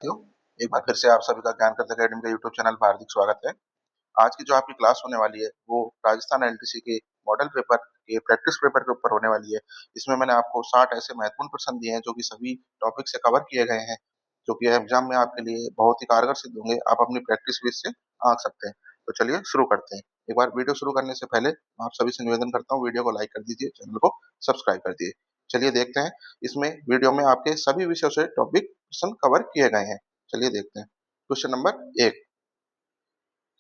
साथियों, एक बार फिर से आप सभी का ज्ञानकर्त अकेडमी का यूट्यूब चैनल पर हार्दिक स्वागत है। आज की जो आपकी क्लास होने वाली है, वो राजस्थान एलटीसी के मॉडल पेपर के प्रैक्टिस पेपर के ऊपर होने वाली है। इसमें मैंने आपको 60 ऐसे महत्वपूर्ण प्रश्न दिए हैं, जो कि सभी टॉपिक से कवर किए गए हैं, जो कि एग्जाम में आपके लिए बहुत ही कारगर सिद्ध होंगे। आप अपनी प्रैक्टिस बेस से आंक सकते हैं। तो चलिए शुरू करते हैं। एक बार वीडियो शुरू करने से पहले मैं आप सभी से निवेदन करता हूँ, वीडियो को लाइक कर दीजिए, चैनल को सब्सक्राइब कर दीजिए। चलिए देखते हैं, इसमें वीडियो में आपके सभी विषयों से टॉपिक प्रश्न कवर किए गए हैं। चलिए देखते हैं। क्वेश्चन नंबर 1,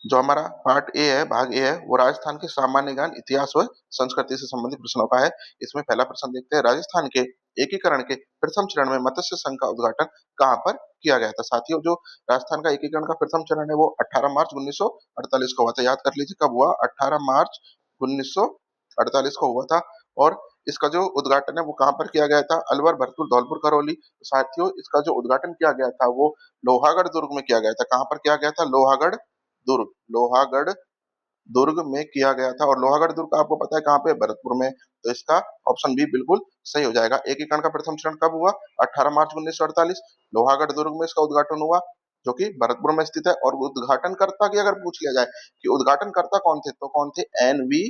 जो हमारा पार्ट ए है, भाग ए है, वो राजस्थान के सामान्य ज्ञान, इतिहास व संस्कृति से संबंधित प्रश्नों का है। इसमें पहला प्रश्न देखते हैं, राजस्थान के एकीकरण के प्रथम चरण में मत्स्य संघ का उद्घाटन कहाँ पर किया गया था? साथियों, जो राजस्थान का एकीकरण का प्रथम चरण है, वो 18 मार्च 1948 को हुआ था। याद कर लीजिए कब हुआ, 18 मार्च 1948 को हुआ था। और इसका जो उद्घाटन है वो कहाँ पर किया गया था? अलवर, भरतपुर, धौलपुर, करौली। तो साथियों, इसका जो उद्घाटन किया गया था वो लोहागढ़ दुर्ग में किया गया था। कहाँ पर किया गया था? लोहागढ़ दुर्ग, लोहागढ़ दुर्ग में किया गया था। और लोहागढ़ दुर्ग आपको पता है कहाँ पे? भरतपुर में। तो इसका ऑप्शन बी बिल्कुल सही हो जाएगा। एकीकरण का प्रथम चरण कब हुआ? 18 मार्च 1948। लोहागढ़ दुर्ग में इसका उद्घाटन हुआ, जो कि भरतपुर में स्थित है। और उद्घाटनकर्ता की अगर पूछ लिया जाए कि उद्घाटनकर्ता कौन थे, तो कौन थे? एन.वी.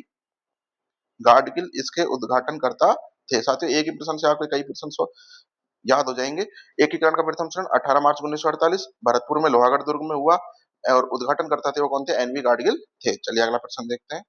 गाडगिल इसके उद्घाटनकर्ता थे। साथियों, एक ही प्रश्न से आपके कई प्रश्न याद हो जाएंगे। एकीकरण का प्रथम चरण 18 मार्च 1948 भरतपुर में लोहागढ़ दुर्ग में हुआ, और उद्घाटन करता थे वो कौन थे? एनवी गाडगिल थे। चलिए अगला प्रश्न देखते हैं।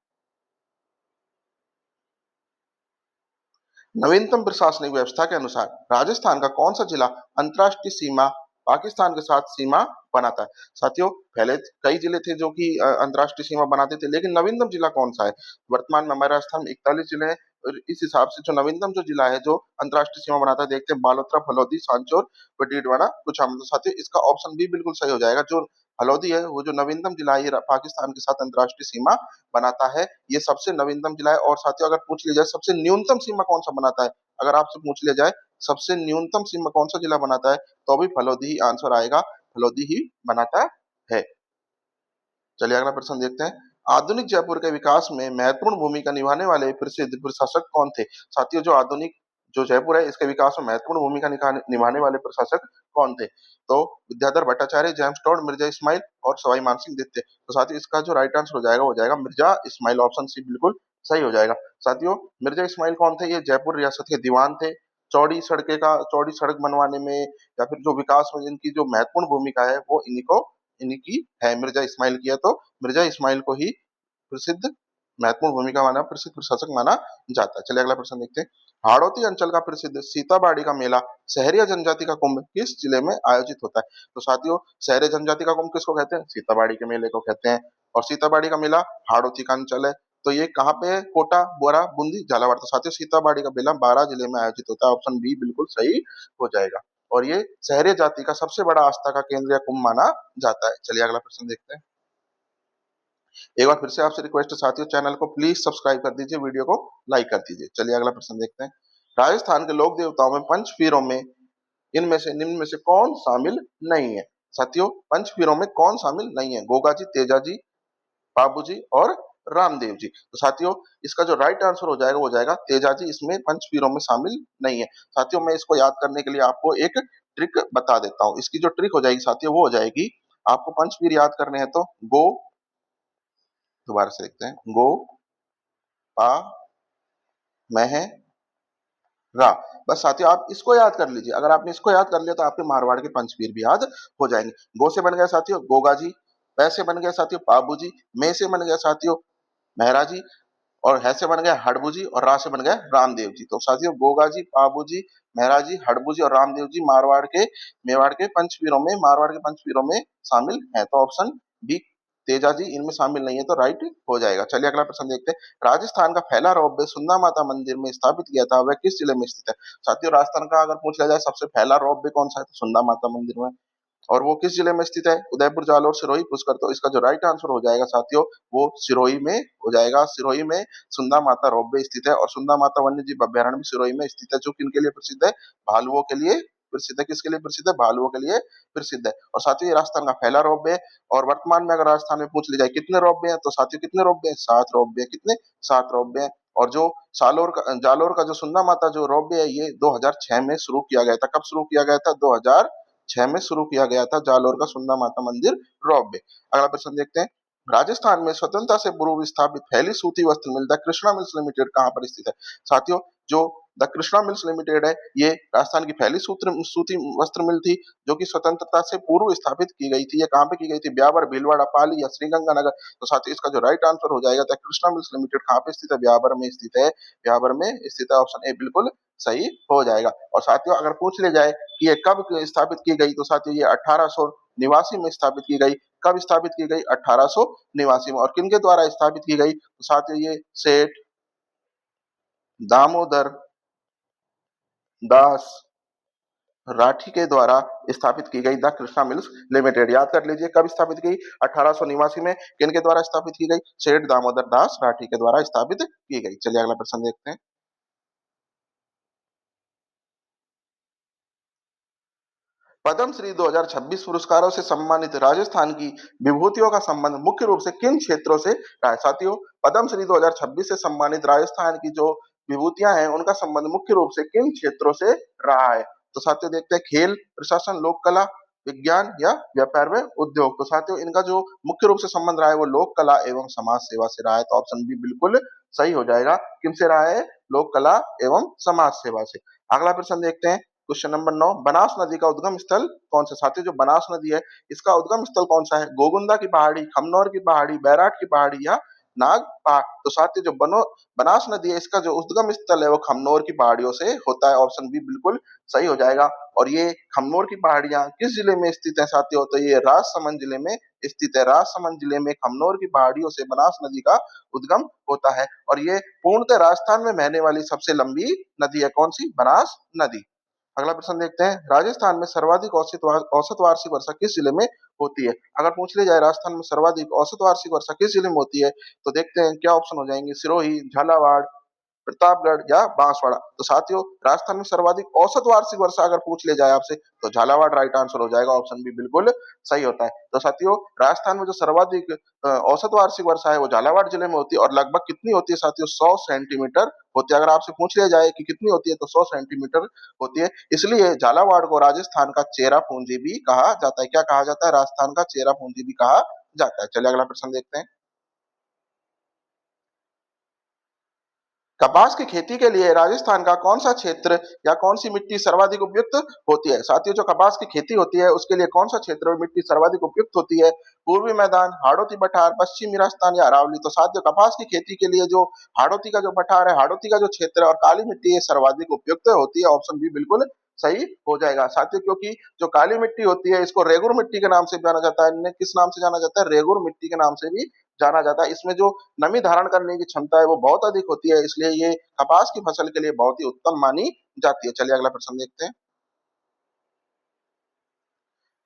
नवीनतम प्रशासनिक व्यवस्था के अनुसार राजस्थान का कौन सा जिला अंतर्राष्ट्रीय सीमा पाकिस्तान के साथ सीमा बनाता है? साथियों, पहले कई जिले थे जो कि अंतर्राष्ट्रीय सीमा बनाते थे, लेकिन नवीनतम जिला कौन सा है? वर्तमान में हमारे राजस्थान में 41 जिले हैं, और इस हिसाब से जो नवीनतम जो जिला है जो अंतर्राष्ट्रीय सीमा बनाता है, देखते हैं, बालोतरा, फलौदी, सांचौर, डीडवाना, कुचामन। तो साथियों, इसका ऑप्शन बी बिल्कुल सही हो जाएगा। जो हल्द्वानी है, वो जो नवीनतम जिला है, ये पाकिस्तान के साथ अंतर्राष्ट्रीय सीमा बनाता है। ये सबसे नवीनतम जिला है। और साथियों, अगर पूछ लिया जाए सबसे न्यूनतम सीमा कौन सा बनाता है, अगर आपसे पूछ लिया जाए सबसे न्यूनतम सीमा कौन सा जिला बनाता है, तो भी फलौदी ही आंसर आएगा। फलौदी ही बनाता है। चलिए अगला प्रश्न देखते हैं। आधुनिक जयपुर के विकास में महत्वपूर्ण भूमिका निभाने वाले प्रसिद्ध प्रशासक कौन थे? साथियों, जो आधुनिक जो जयपुर है, इसके विकास में महत्वपूर्ण भूमिका निभाने वाले प्रशासक कौन थे? तो विद्याधर भट्टाचार्य, जेम्स टोड, मिर्जा इस्माइल और सवाई मानसिंह द्वितीय। तो साथियों, इसका जो राइट आंसर हो जाएगा, हो जाएगा मिर्जा इस्माइल। ऑप्शन सी बिल्कुल सही हो जाएगा। साथियों, मिर्जा इस्माइल कौन थे? ये जयपुर रियासत के दीवान थे। चौड़ी सड़क बनवाने में, या फिर जो विकास में जिनकी जो महत्वपूर्ण भूमिका है, वो इन्हीं की है, मिर्जा इस्माइल की है। तो मिर्जा इस्माइल को ही प्रसिद्ध महत्वपूर्ण भूमिका माना, प्रसिद्ध प्रशासक माना जाता है। चलिए अगला प्रश्न देखते हैं। हाड़ौती अंचल का प्रसिद्ध सीताबाड़ी का मेला शहरी जनजाति का कुंभ किस जिले में आयोजित होता है? तो साथियों, शहरी जनजाति का कुंभ किसको कहते हैं? सीताबाड़ी के मेले को कहते हैं। और सीताबाड़ी का मेला हाड़ौती का अंचल है। तो ये कहाँ पे है? कोटा, बोरा, बूंदी, झालावाड़। तो साथियों, सीताबाड़ी का मेला 12 जिले में आयोजित होता है। ऑप्शन बी बिल्कुल सही हो जाएगा। और ये शहरी जाति का सबसे बड़ा आस्था का केंद्र या कुंभ माना जाता है। चलिए अगला प्रश्न देखते हैं। एक बार फिर से आपसे रिक्वेस्ट है साथियों, चैनल को प्लीज सब्सक्राइब कर दीजिए, वीडियो को लाइक कर दीजिए। चलिए अगला प्रश्न देखते हैं। राजस्थान के लोक देवताओं में पंचपीरों में इनमें से निम्न में से कौन शामिल नहीं है? साथियों, पंचपीरों में कौन शामिल नहीं है? गोगा जी, तेजा जी, बाबू जी और रामदेव जी। तो साथियों, इसका जो राइट आंसर हो जाएगा, वो हो जाएगा तेजा जी, इसमें पंचपीरों में शामिल नहीं है। साथियों, मैं इसको याद करने के लिए आपको एक ट्रिक बता देता हूँ। इसकी जो ट्रिक हो जाएगी साथियों, वो हो जाएगी, आपको पंचपीर याद करने हैं तो गो, दोबारा से देखते हैं, गो, पा, मह, रा। बस साथियों, आप इसको याद कर लीजिए। अगर आपने इसको याद कर लिया तो आपके मारवाड़ के पंचपीर भी याद हो जाएंगे। गो से बन गया साथियों गोगा जी, पै से बन गया साथियों बाबू जी, मे से बन गया साथियों मेहरा जी, और है से बन गया हड़बू जी, और रा से बन गया रामदेव जी। तो साथियों, गोगा जी, बाबू जी, मेहरा जी, हड़बू जी और रामदेव जी मारवाड़ के मेवाड़ के पंचपीरों में, मारवाड़ के पंचपीरों में शामिल है। तो ऑप्शन बी तेजा जी इनमें शामिल नहीं है, तो राइट हो जाएगा। चलिए अगला प्रश्न देखते हैं। राजस्थान का पहला रोपवे सुंदा माता मंदिर में स्थापित किया था, वह किस जिले में स्थित है? साथियों, राजस्थान का अगर पूछ लिया जाए सबसे पहला रोपवे कौन सा है, तो सुंदा माता मंदिर में। और वो किस जिले में स्थित है? उदयपुर, जालौर, सिरोही, पुष्कर। तो इसका जो राइट आंसर हो जाएगा साथियों, वो सिरोही में हो जाएगा। सिरोही में सुंदा माता रोपवे स्थित है। और सुंदा माता वन्य जीव अभ्यारण्य भी सिरोही में स्थित है, जो किन के लिए प्रसिद्ध है? भालुओं के लिए प्रसिद्ध है। किसके लिए प्रसिद्ध है? भालुओं के लिए प्रसिद्ध है। और साथियों, ये राजस्थान का पहला रोपवे है। और वर्तमान में अगर राजस्थान में पूछ ली जाए कितने रोपवे हैं, तो साथियों कितने रोपवे हैं? 7 रोपवे हैं। कितने? 7 रोपवे हैं। और जो जालोर का जो सुंदा माता जो रोपवे है, ये 2006 में शुरू किया गया था। कब शुरू किया गया था? 2006 2006 में शुरू किया गया था जालोर का सुंदा माता मंदिर रॉब वे। अगला प्रश्न देखते हैं, राजस्थान में स्वतंत्रता से पूर्व स्थापित पहली सूती वस्त्र मिल द कृष्णा मिल्स लिमिटेड कहाँ पर स्थित है? साथियों, जो द कृष्णा मिल्स लिमिटेड है, ये राजस्थान की पहली सूती वस्त्र मिल थी जो कि स्वतंत्रता से पूर्व स्थापित की गई थी। ये कहाँ पे की गई थी? ब्यावर, भीलवाड़ा, पाली या श्रीगंगानगर? तो साथियों, इसका जो राइट आंसर हो जाएगा, द कृष्णा मिल्स लिमिटेड कहाँ पे स्थित है? ब्यावर में स्थित है। ब्यावर में स्थित है, ऑप्शन ए बिल्कुल सही हो जाएगा। और साथियों, अगर पूछ ले जाए कि ये कब स्थापित की गई, तो साथियों ये 1889 में स्थापित की गई। कब स्थापित की गई? 1889 में। और किनके द्वारा स्थापित की गई? तो साथियों ये सेठ दामोदर दास राठी के द्वारा स्थापित की गई द कृष्णा मिल्स लिमिटेड। याद कर लीजिए कब स्थापित की? 1889 में। किनके द्वारा स्थापित की गई? सेठ दामोदर दास राठी के द्वारा स्थापित की गई। चलिए अगला प्रश्न देखते हैं। पद्म श्री 2026 पुरस्कारों से सम्मानित राजस्थान की विभूतियों का संबंध मुख्य रूप से किन क्षेत्रों से रहा है? साथियों, पद्म श्री 2026 से सम्मानित राजस्थान की जो विभूतियां हैं, उनका संबंध मुख्य रूप से किन क्षेत्रों से रहा है? तो साथियों देखते हैं, खेल, प्रशासन, लोक कला, विज्ञान या व्यापार व उद्योग? तो साथियों, इनका जो मुख्य रूप से संबंध रहा है वो लोक कला एवं समाज सेवा से रहा है। तो ऑप्शन बी बिल्कुल सही हो जाएगा। किनसे रहा है? लोक कला एवं समाज सेवा से। अगला प्रश्न देखते हैं, क्वेश्चन नंबर 9, बनास नदी का उद्गम स्थल कौन सा? साथियों, जो बनास नदी है, इसका उद्गम स्थल कौन सा है? गोगुंदा की पहाड़ी, खमनौर की पहाड़ी, बैराट की पहाड़ी या नाग पहाड़? तो साथियों, जो बनास नदी है, इसका जो उद्गम स्थल है वो खमनौर की पहाड़ियों से होता है। ऑप्शन बी बिल्कुल सही हो जाएगा। और ये खमनौर की पहाड़ियां किस जिले में स्थित है? साथियों, तो ये राजसमंद जिले में स्थित है। राजसमंद जिले में खमनौर की पहाड़ियों से बनास नदी का उद्गम होता है। और ये पूर्णतः राजस्थान में बहने वाली सबसे लंबी नदी है। कौन सी? बनास नदी। अगला प्रश्न देखते हैं, राजस्थान में सर्वाधिक औसत वार्षिक वर्षा किस जिले में होती है? अगर पूछ ले जाए राजस्थान में सर्वाधिक औसत वार्षिक वर्षा किस जिले में होती है, तो देखते हैं क्या ऑप्शन हो जाएंगे। सिरोही, झालावाड़, प्रतापगढ़ या बांसवाड़ा? तो साथियों, राजस्थान में सर्वाधिक औसत वार्षिक वर्षा अगर पूछ ले जाए आपसे, तो झालावाड़ राइट आंसर हो जाएगा। ऑप्शन बी बिल्कुल सही होता है। तो साथियों, राजस्थान में जो सर्वाधिक औसत वार्षिक वर्षा है वो झालावाड़ जिले में होती है। और लगभग कितनी होती है साथियों? 100 सेंटीमीटर होती है। अगर आपसे पूछ लिया जाए कि कितनी होती है, तो 100 सेंटीमीटर होती है। इसलिए झालावाड़ को राजस्थान का चेरा पूंजी भी कहा जाता है। क्या कहा जाता है? राजस्थान का चेरा पूंजी भी कहा जाता है। चलिए अगला प्रश्न देखते हैं, कपास की खेती के लिए राजस्थान का कौन सा क्षेत्र या कौन सी मिट्टी सर्वाधिक उपयुक्त होती है? साथियों, जो कपास की खेती होती है उसके लिए कौन सा क्षेत्र और मिट्टी सर्वाधिक उपयुक्त होती है? पूर्वी मैदान, हाड़ौती पठार, पश्चिमी राजस्थान या अरावली? तो साथियों, कपास की खेती के लिए जो हाड़ौती का जो पठार है, हाड़ौती का जो क्षेत्र है और काली मिट्टी है सर्वाधिक उपयुक्त होती है। ऑप्शन बी बिल्कुल सही हो जाएगा। साथियों, क्योंकि जो काली मिट्टी होती है इसको रेगुर मिट्टी के नाम से जाना जाता है। इन्हें किस नाम से जाना जाता है? रेगुर मिट्टी के नाम से भी जाना जाता है। इसमें जो नमी धारण करने की क्षमता है वो बहुत अधिक होती है, इसलिए ये कपास की फसल के लिए बहुत ही उत्तम मानी जाती है। चलिए अगला प्रश्न देखते हैं,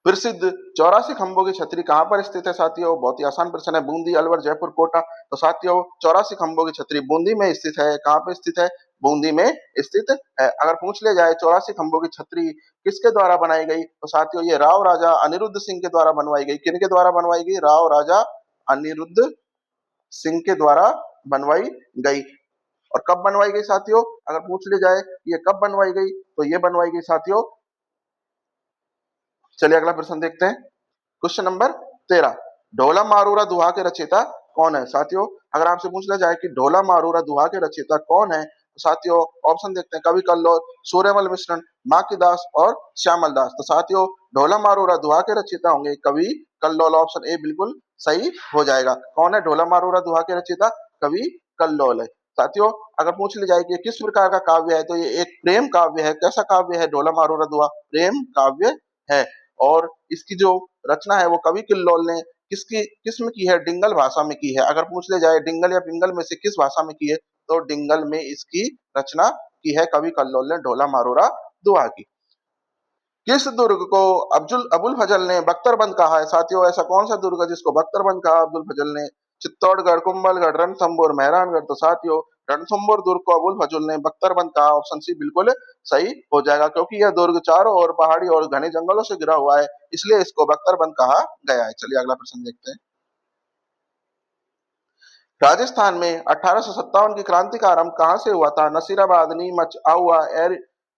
प्रसिद्ध 84 खंभों की छतरी कहाँ पर स्थित है? साथियों, बहुत ही आसान प्रश्न है। बूंदी, अलवर, जयपुर, कोटा? तो साथियों, 84 खंभों की छतरी बूंदी में स्थित है। कहाँ पे स्थित है? बूंदी में स्थित है। अगर पूछ लिया जाए 84 खंभों की छतरी किसके द्वारा बनाई गई, तो साथियों ये राव राजा अनिरुद्ध सिंह के द्वारा बनवाई गई। किनके द्वारा बनवाई गई? राव राजा अनिरुद्ध सिंह के द्वारा बनवाई गई। और कब बनवाई गई साथियों? अगर पूछ ले जाए ये कब बनवाई गई, तो ये बनवाई गई साथियों, चलिए अगला प्रश्न देखते हैं, क्वेश्चन नंबर 13, ढोला मारूरा दुहा के रचयिता कौन है? साथियों, अगर आपसे पूछ लिया जाए कि ढोला मारूरा दुहा के रचयिता कौन है, तो साथियों ऑप्शन देखते हैं, कवि कल्लोल, सूर्यमल मिश्रण, माकीदास और श्यामल दास? तो साथियों, ढोला मारूरा दुहा के रचयिता होंगे कवि कल्लोल। ऑप्शन ए बिल्कुल सही हो जाएगा। कौन है ढोला मारूरा दुहा के रचयिता? कवि कल्लोल है। साथियों, अगर पूछ ली जाए कि ये किस प्रकार का काव्य है, तो ये एक प्रेम काव्य है। कैसा काव्य है ढोला मारूरा दुहा? प्रेम काव्य है। और इसकी जो रचना है वो कवि किल्लोल ने किसकी किस्म की है? डिंगल भाषा में की है। अगर पूछ ले जाए डिंगल या पिंगल में से किस भाषा में की है, तो डिंगल में इसकी रचना की है कवि कल्लोल ने ढोला मारूरा दुआ की। किस दुर्ग को अब्दुल अबुल फजल ने बख्तरबंद कहा है? साथियों, ऐसा कौन सा दुर्ग है जिसको बख्तरबंद कहा अब्दुल फजल ने? चित्तौड़गढ़, कुंभलगढ़, रणथंभौर, मेहरानगढ़? तो साथियों, रणथंभौर दुर्ग को अबुल फजल ने बख्तरबंद कहा। ऑप्शन सी बिल्कुल सही हो जाएगा, क्योंकि यह दुर्ग चारों ओर पहाड़ी और घने जंगलों से घिरा हुआ है, इसलिए इसको बख्तरबंद कहा गया है। चलिए अगला प्रश्न देखते हैं, राजस्थान में 1857 की क्रांति का आरंभ कहां से हुआ था? नसीराबाद, नीमच, आहुआ,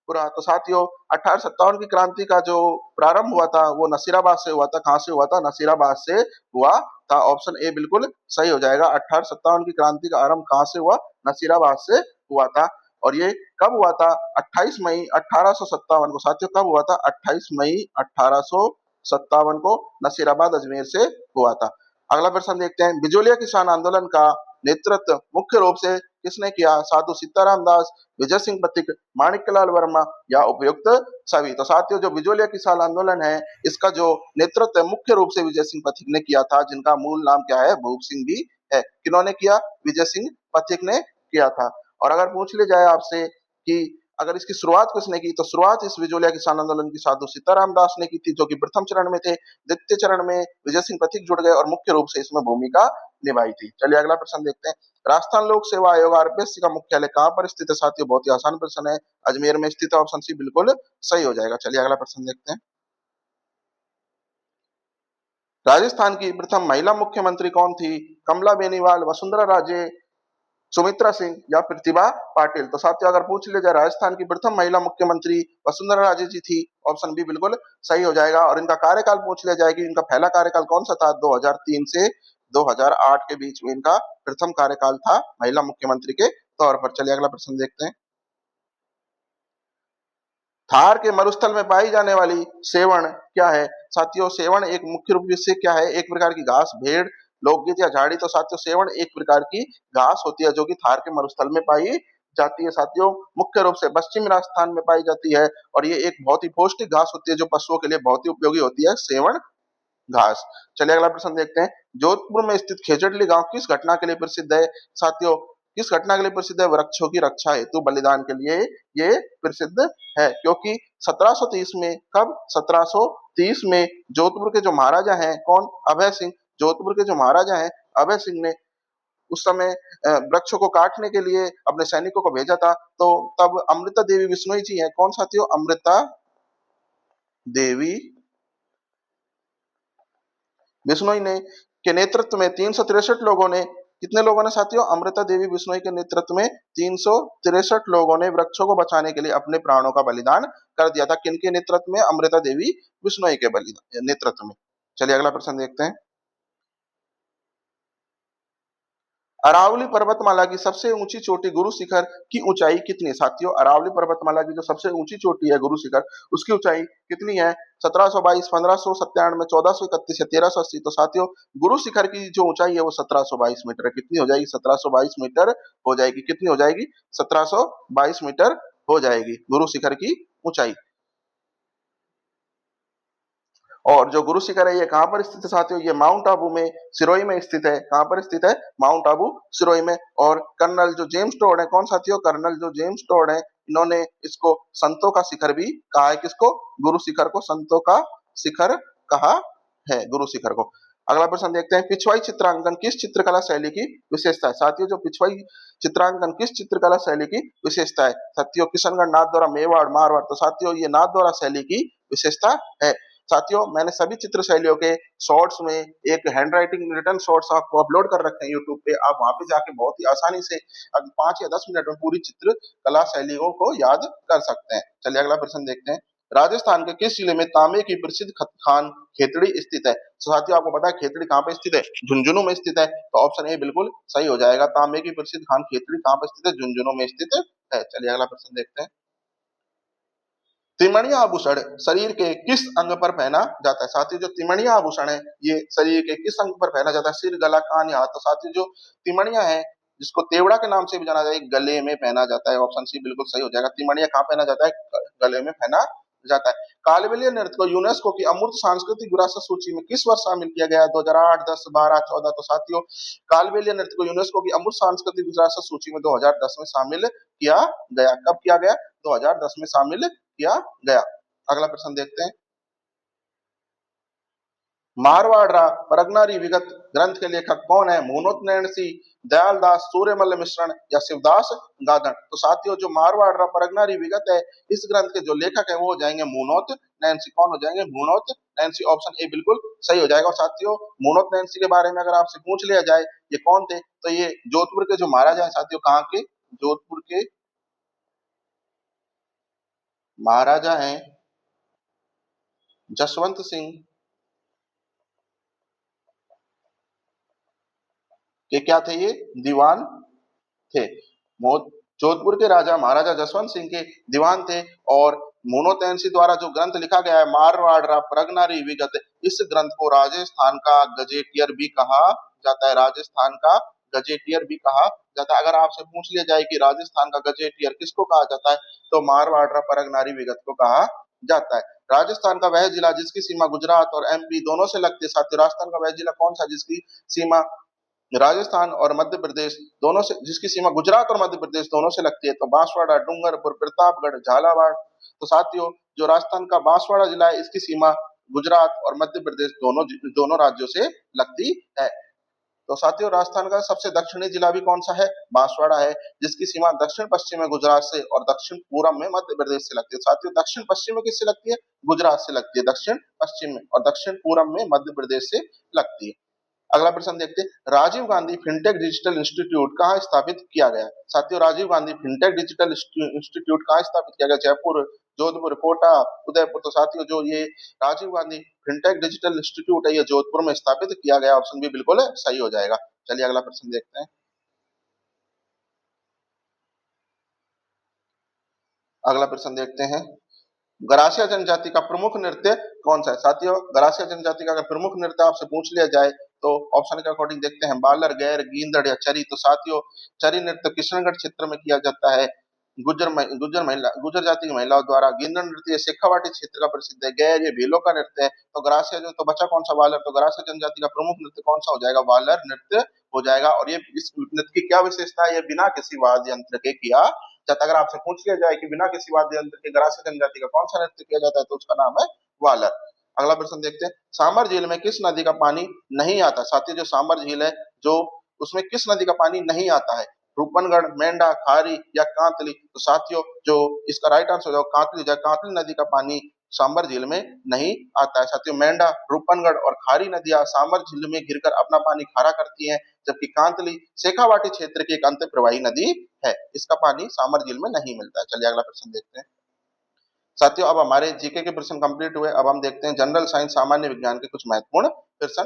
पूरा। तो साथियों 1857 की क्रांति का जो प्रारंभ हुआ था वो नसीराबाद से हुआ था। कहाँ से हुआ था? नसीराबाद से हुआ था। ऑप्शन ए बिल्कुल सही हो जाएगा। 1857 की क्रांति का आरंभ कहाँ से हुआ? नसीराबाद से हुआ था। और ये कब हुआ था? 28 मई 1857 को। साथियों कब हुआ था? 28 मई 1857 को नसीराबाद अजमेर से हुआ था। अगला प्रश्न देखते हैं, बिजोलिया किसान आंदोलन का नेतृत्व मुख्य रूप से किसने किया? साधु सीताराम दास, विजय सिंह पथिक, माणिक्यलाल वर्मा या उपयुक्त सभी। तो साथियों जो बिजोलिया किसान आंदोलन है इसका जो नेतृत्व मुख्य रूप से विजय सिंह पथिक ने किया था, जिनका मूल नाम क्या है? भूप सिंह भी है। किन्होंने किया? विजय सिंह पथिक ने किया था। और अगर पूछ लिया जाए आपसे कि अगर इसकी शुरुआत किसने की, तो शुरुआत इस बिजोलिया किसान आंदोलन की साधु सीताराम दास ने की थी, जो कि प्रथम चरण में थे। द्वितीय चरण में विजय सिंह पथिक जुड़ गए और मुख्य रूप से इसमें भूमिका निभाई थी। चलिए अगला प्रश्न देखते हैं, राजस्थान लोक सेवा आयोग आरपीएससी का मुख्यालय कहाँ पर स्थित है? साथियों बहुत ही आसान प्रश्न है, अजमेर में स्थित है। ऑप्शन सी बिल्कुल सही हो जाएगा। चलिए अगला प्रश्न देखते हैं, राजस्थान की प्रथम महिला मुख्यमंत्री कौन थी? कमला बेनीवाल, वसुंधरा राजे, सुमित्रा सिंह या प्रतिभा पाटिल। तो साथियों अगर पूछ लिया जाए राजस्थान की प्रथम महिला मुख्यमंत्री वसुंधरा राजे जी थी। ऑप्शन बी बिल्कुल सही हो जाएगा। और इनका कार्यकाल पूछ लिया जाए कि इनका पहला कार्यकाल कौन सा था? 2003 से 2008 के बीच में इनका प्रथम कार्यकाल था महिला मुख्यमंत्री के तौर पर। चलिए अगला प्रश्न देखते हैं, थार के मरुस्थल में पाई जाने वाली सेवण क्या है? साथियों सेवण एक मुख्य रूप से क्या है? एक प्रकार की घास, भेड़, लोकगीत या झाड़ी। तो साथियों सेवण एक प्रकार की घास होती है जो कि थार के मरुस्थल में पाई जाती है। साथियों मुख्य रूप से पश्चिमी राजस्थान में पाई जाती है और ये एक बहुत ही पौष्टिक घास होती है जो पशुओं के लिए बहुत ही उपयोगी होती है, सेवण घास। चलिए अगला प्रश्न देखते हैं, जोधपुर में स्थित खेजड़ली गांव किस घटना के लिए प्रसिद्ध है? साथियों किस घटना के लिए प्रसिद्ध है? वृक्षों की रक्षा हेतु बलिदान के लिए ये प्रसिद्ध है। क्योंकि 1730 में, कब? 1730 में जोधपुर के जो महाराजा हैं, कौन? अभय सिंह। जोधपुर के जो महाराजा हैं अभय सिंह ने उस समय वृक्षों को काटने के लिए अपने सैनिकों को भेजा था। तो तब अमृता देवी बिश्नोई जी हैं, कौन साथियों? अमृता देवी बिश्नोई ने के नेतृत्व में 363 लोगों ने, कितने लोगों ने साथियों? अमृता देवी बिश्नोई के नेतृत्व में 363 लोगों ने वृक्षों को बचाने के लिए अपने प्राणों का बलिदान कर दिया था। किनके नेतृत्व में? अमृता देवी बिश्नोई के बलिदान नेतृत्व में। चलिए अगला प्रश्न देखते हैं, अरावली पर्वतमाला की सबसे ऊंची चोटी गुरु शिखर की ऊंचाई कितनी है? साथियों अरावली पर्वतमाला की जो सबसे ऊंची चोटी है गुरु शिखर, उसकी ऊंचाई कितनी है? 1722, 1597, 1431 या 1380। तो साथियों गुरु शिखर की जो ऊंचाई है वो 1722 मीटर है। कितनी हो जाएगी? 1722 मीटर हो जाएगी। कितनी हो जाएगी? 1722 मीटर हो जाएगी गुरु शिखर की ऊंचाई। और जो गुरु शिखर है ये कहाँ पर स्थित है साथियों? ये माउंट आबू में, सिरोही में स्थित है। कहाँ पर स्थित है? माउंट आबू, सिरोही में। और कर्नल जो जेम्स टोड है, कौन साथियों? कर्नल जो जेम्स टोड है, इन्होंने इसको संतों का शिखर भी कहा है। किसको? गुरु शिखर को संतों का शिखर कहा है, गुरु शिखर को। अगला प्रश्न देखते हैं, पिछवाई चित्रांकन किस चित्रकला शैली की विशेषता है? साथियों जो पिछवाई चित्रांकन किस चित्रकला शैली की विशेषता है? साथियों किशनगढ़, नाथद्वारा, मेवाड़, मारवाड़। तो साथियों ये नाथद्वारा शैली की विशेषता है। साथियों मैंने सभी चित्र शैलियों के शॉर्ट्स में एक हैंड राइटिंग रिटर्न शॉर्ट्स आपको अपलोड कर रखे हैं यूट्यूब पे। आप वहां पे जाके बहुत ही आसानी से 5 या 10 मिनट में पूरी चित्र कला शैलियों को याद कर सकते हैं। चलिए अगला प्रश्न देखते हैं, राजस्थान के किस जिले में तांबे की प्रसिद्ध खान खेतड़ी स्थित है? तो साथियों आपको पता है खेतड़ी कहाँ पे स्थित है? झुंझुनू में स्थित है। तो ऑप्शन ए बिल्कुल सही हो जाएगा। तांबे की प्रसिद्ध खान खेतड़ी कहाँ पे स्थित है? झुंझुनू में स्थित है। चलिए अगला प्रश्न देखते हैं, तिमणिया आभूषण शरीर के किस अंग पर पहना जाता है? साथियों जो तिमणिया आभूषण है ये शरीर के किस अंग पर पहना जाता है? सिर, गला, कान या हाथ। तो साथियों जो तिमणिया है, जिसको तेवड़ा के नाम से भी जाना जाता है, गले में पहना जाता है। ऑप्शन सी बिल्कुल सही हो जाएगा। तिमणिया कहाँ पहना जाता है? गले में पहना जाता है। कालबेलिया नृत्य को यूनेस्को की अमूर्त सांस्कृतिक विरासत सूची में किस वर्ष शामिल किया गया? 2008, 10, 12, 14। तो साथियों कालबेलिया नृत्य को यूनेस्को की अमूर्त सांस्कृतिक विरासत सूची में 2010 में शामिल किया गया। कब किया गया? 2010 में शामिल किया गया। अगला प्रश्न देखते हैं, मारवाड़ा परगनारी विगत ग्रंथ के लेखक कौन है? मूनोत नैणसी, दयाल दास, सूर्यमल्ल मिश्रण या शिवदास गागन। तो साथियों जो मारवाड़ा परगनारी विगत है इस ग्रंथ के जो लेखक है वो हो जाएंगे मूनोत नैंसी। कौन हो जाएंगे? मूनोत नैंसी। ऑप्शन ए बिल्कुल सही हो जाएगा। और साथियों मूनोत नैंसी के बारे में अगर आपसे पूछ लिया जाए ये कौन थे, तो ये जोधपुर के जो महाराजा है साथियों, कहाँ के? जोधपुर के महाराजा हैं जसवंत सिंह के क्या थे ये, दीवान थे। जोधपुर के राजा महाराजा जसवंत सिंह के दीवान थे। और मोनोतेंसी द्वारा जो ग्रंथ लिखा गया है मारवाड़ प्रगनारी विगत, इस ग्रंथ को राजस्थान का गजेटियर भी कहा जाता है। राजस्थान का गजेटियर भी कहा जाता है। अगर आपसे पूछ लिया जाए कि राजस्थान का गजेटियर किसको कहा जाता है, तो मारवाड़ परगनारी विगत को कहा जाता है। राजस्थान का वह जिला जिसकी सीमा गुजरात और एमपी दोनों से लगती है। साथियों, राजस्थान का वह जिला कौन सा जिसकी सीमा राजस्थान और मध्य प्रदेश दोनों से, जिसकी सीमा गुजरात और मध्य प्रदेश दोनों से लगती है, तो बांसवाड़ा, डूंगरपुर, प्रतापगढ़, झालावाड़। तो साथियों, जो राजस्थान का बांसवाड़ा जिला है इसकी सीमा गुजरात और मध्य प्रदेश दोनों दोनों राज्यों से लगती है। तो साथियों, राजस्थान का सबसे दक्षिणी जिला भी कौन सा है, बांसवाड़ा है, जिसकी सीमा दक्षिण पश्चिम में गुजरात से और दक्षिण पूर्व में मध्य प्रदेश से लगती है। साथियों, दक्षिण पश्चिम में किससे लगती है, गुजरात से लगती है दक्षिण पश्चिम में, और दक्षिण पूर्व में मध्य प्रदेश से लगती है। अगला प्रश्न देखते हैं, Rajiv Gandhi fintech digital institute कहाँ स्थापित किया गया। साथियों, Rajiv Gandhi fintech digital institute कहाँ स्थापित किया गया, जयपुर, जोधपुर, कोटा, उदयपुर। तो साथियों, जो ये Rajiv Gandhi fintech digital institute है ये जोधपुर में स्थापित किया गया। ऑप्शन बी बिल्कुल सही हो जाएगा। चलिए अगला प्रश्न देखते हैं। अगला प्रश्न देखते हैं, गरासिया जनजाति का प्रमुख नृत्य कौन सा है। साथियों, गरासिया जनजाति का अगर प्रमुख नृत्य आपसे पूछ लिया जाए तो ऑप्शन के अकॉर्डिंग देखते हैं, बालर, गैर, गींदड़ या चरी। तो साथियों, चरी नृत्य किशनगढ़ क्षेत्र में किया जाता है। गुजर जाति की महिलाओं द्वारा। गींदड़ नृत्य शेखावाटी क्षेत्र का प्रसिद्ध है। गैर ये भीलों का नृत्य है। तो गरासिया जो, तो बचा कौन सा, बालर। तो गरासिया जनजाति का प्रमुख नृत्य कौन सा हो जाएगा, बालर नृत्य हो जाएगा। और ये इस नृत्य की क्या विशेषता है, ये बिना किसी वाद्य यंत्र के किया जाता। अगर आपसे पूछ लिया जाए कि बिना किसी वाद्य यंत्र के गरासिया जनजाति का कौन सा नृत्य किया जाता है, तो उसका नाम है वालर। अगला प्रश्न देखते हैं, सामर झील में किस नदी का पानी नहीं आता। साथियों, जो सामर झील है जो, उसमें किस नदी का पानी नहीं आता है, रूपनगढ़, मेंढा, खारी या कांतली। तो साथियों, जो इसका राइट आंसर हो कांतली, कांतली नदी का पानी सांबर झील में नहीं आता है। साथियों, मेंढा, रूपनगढ़ और खारी नदियां सांबर झील में गिरकर अपना पानी खारा करती हैं, जबकि कांतली शेखावाटी क्षेत्र की एक अंत प्रवाही नदी है। इसका पानी सांबर झील में नहीं मिलता है। चलिए अगला प्रश्न देखते हैं। साथियों, अब हमारे जीके के प्रश्न कंप्लीट हुए। अब हम देखते हैं जनरल साइंस, सामान्य विज्ञान के कुछ महत्वपूर्ण प्रश्न।